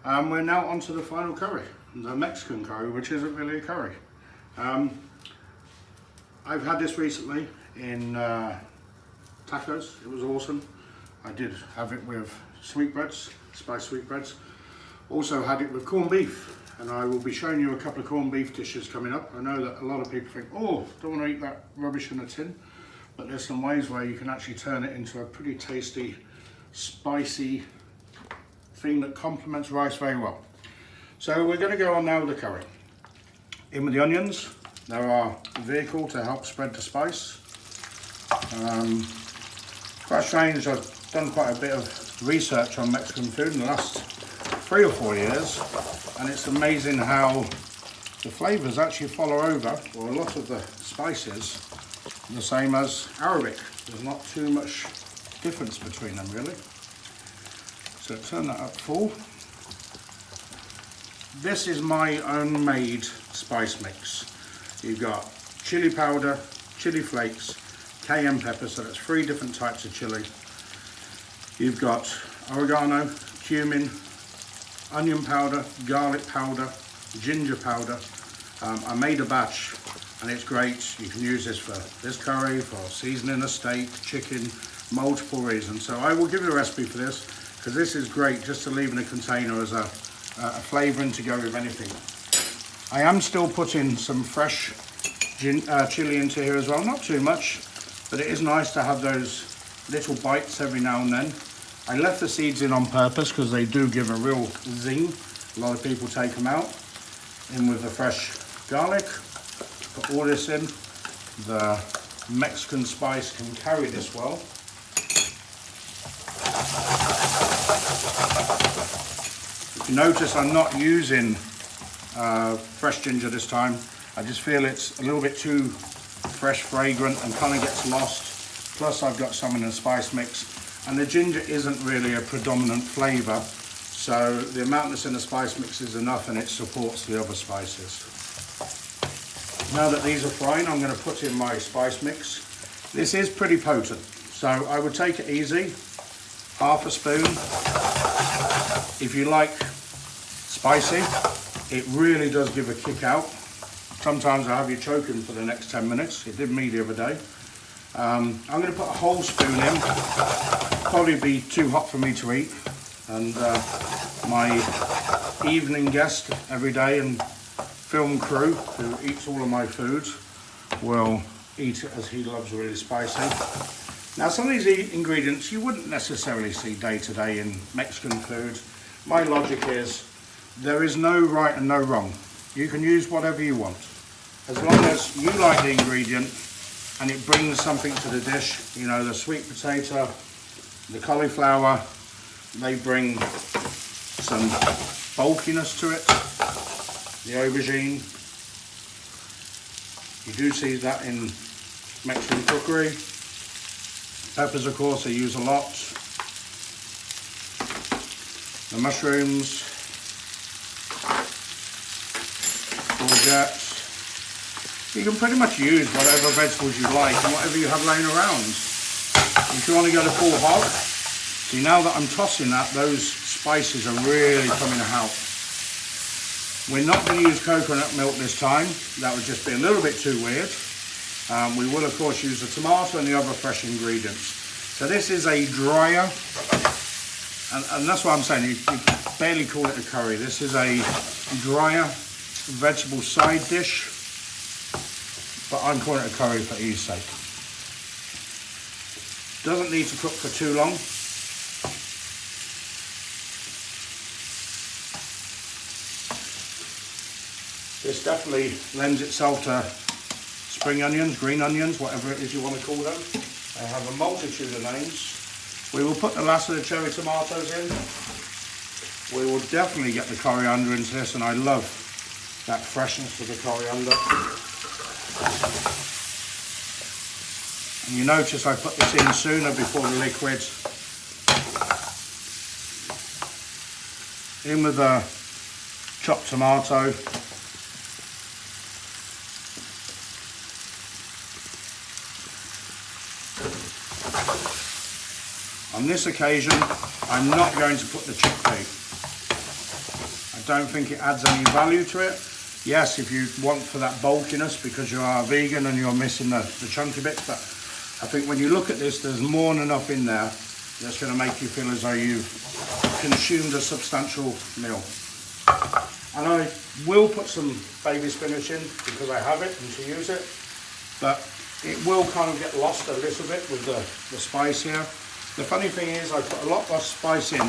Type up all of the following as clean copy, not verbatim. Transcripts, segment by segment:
We're now on to the final curry, the Mexican curry, which isn't really a curry. I've had this recently in tacos. It was awesome. I did have it with sweetbreads, spiced sweetbreads. Also had it with corned beef, and I will be showing you a couple of corned beef dishes coming up. I know that a lot of people think, oh, don't want to eat that rubbish in a tin, but there's some ways where you can actually turn it into a pretty tasty, spicy thing that complements rice very well. So we're going to go on now with the curry. In with the onions. They're our vehicle to help spread the spice. Quite strange, I've done quite a bit of research on Mexican food in the last 3 or 4 years, and it's amazing how the flavours actually follow over, or a lot of the spices, the same as Arabic. There's not too much difference between them really. So turn that up full. This is my own made spice mix. You've got chili powder, chili flakes, cayenne pepper, so that's 3 different types of chili. You've got oregano, cumin, onion powder, garlic powder, ginger powder. I made a batch and it's great. You can use this for this curry, for seasoning a steak, chicken, multiple reasons. So I will give you a recipe for this, because this is great just to leave in a container as a flavouring to go with anything. I am still putting some fresh chili into here as well, not too much, but it is nice to have those little bites every now and then. I left the seeds in on purpose because they do give a real zing. A lot of people take them out. In with the fresh garlic, put all this in. The Mexican spice can carry this well. If you notice, I'm not using fresh ginger this time. I just feel it's a little bit too fresh, fragrant, and kind of gets lost. Plus I've got some in the spice mix, and the ginger isn't really a predominant flavour, so the amount that's in the spice mix is enough and it supports the other spices. Now that these are frying, I'm going to put in my spice mix. This is pretty potent, so I would take it easy. Half a spoon. If you like spicy, it really does give a kick out. Sometimes I have you choking for the next 10 minutes. It did me the other day. I'm going to put a whole spoon in. Probably be too hot for me to eat. And my evening guest every day and film crew who eats all of my foods will eat it as he loves really spicy. Now some of these ingredients you wouldn't necessarily see day to day in Mexican food. My logic is there is no right and no wrong. You can use whatever you want. As long as you like the ingredient and it brings something to the dish. You know, the sweet potato, the cauliflower, they bring some bulkiness to it. The aubergine, you do see that in Mexican cookery. Peppers, of course, I use a lot. The mushrooms, courgette. You can pretty much use whatever vegetables you like and whatever you have laying around. If you want to go to full hog, see, now that I'm tossing that, those spices are really coming out. We're not going to use coconut milk this time. That would just be a little bit too weird. We will, of course, use the tomato and the other fresh ingredients. So this is a drier, and that's what I'm saying, you barely call it a curry. This is a drier vegetable side dish, but I'm calling it a curry for ease sake. Doesn't need to cook for too long. This definitely lends itself to spring onions, green onions, whatever it is you want to call them. They have a multitude of names. We will put the last of the cherry tomatoes in. We will definitely get the coriander into this, and I love that freshness of the coriander. And you notice I put this in sooner before the liquid. In with the chopped tomato. On this occasion, I'm not going to put the chickpea. don't think it adds any value to it. Yes, if you want for that bulkiness because you are vegan and you're missing the chunky bits, but I think when you look at this, there's more than enough in there that's going to make you feel as though you've consumed a substantial meal. And I will put some baby spinach in because I have it and to use it, but it will kind of get lost a little bit with the spice here. The funny thing is I put a lot less spice in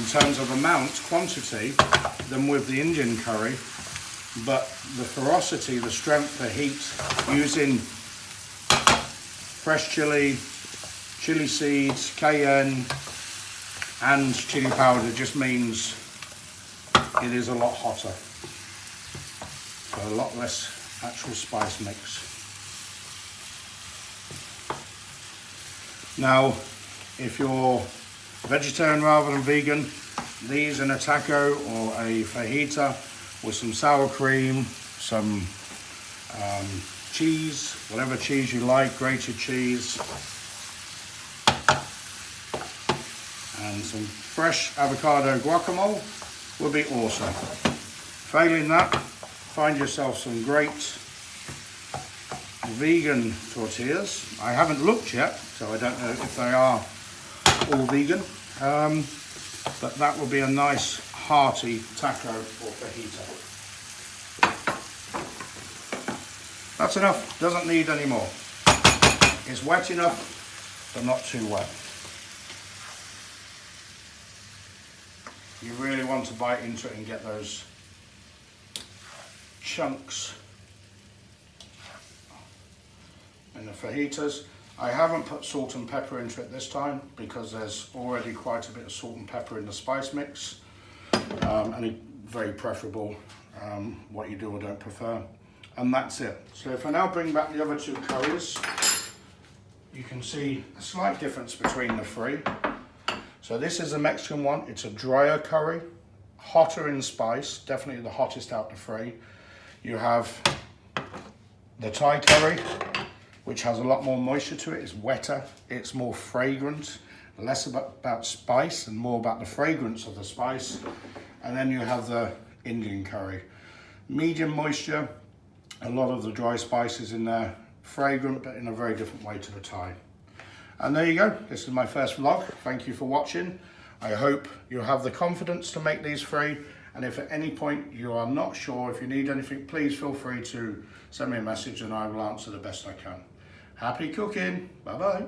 terms of amount, quantity, than with the Indian curry, but the ferocity, the strength, the heat, using fresh chili, chili seeds, cayenne, and chili powder just means it is a lot hotter. So a lot less actual spice mix. Now, if you're vegetarian rather than vegan, these in a taco or a fajita with some sour cream, some cheese, whatever cheese you like, grated cheese, and some fresh avocado guacamole would be awesome. Failing that, find yourself some great vegan tortillas. I haven't looked yet, so I don't know if they are all vegan, but that will be a nice hearty taco or fajita. That's enough, doesn't need any more. It's wet enough, but not too wet. You really want to bite into it and get those chunks in the fajitas. I haven't put salt and pepper into it this time because there's already quite a bit of salt and pepper in the spice mix, and it's very preferable what you do or don't prefer. And that's it. So if I now bring back the other two curries, you can see a slight difference between the three. So this is a Mexican one. It's a drier curry, hotter in spice, definitely the hottest out of the three. You have the Thai curry, which has a lot more moisture to it. It's wetter, it's more fragrant, less about spice and more about the fragrance of the spice. And then you have the Indian curry. Medium moisture, a lot of the dry spices in there, fragrant, but in a very different way to the Thai. And there you go, this is my first vlog. Thank you for watching. I hope you have the confidence to make these three. And if at any point you are not sure, if you need anything, please feel free to send me a message and I will answer the best I can. Happy cooking, bye bye.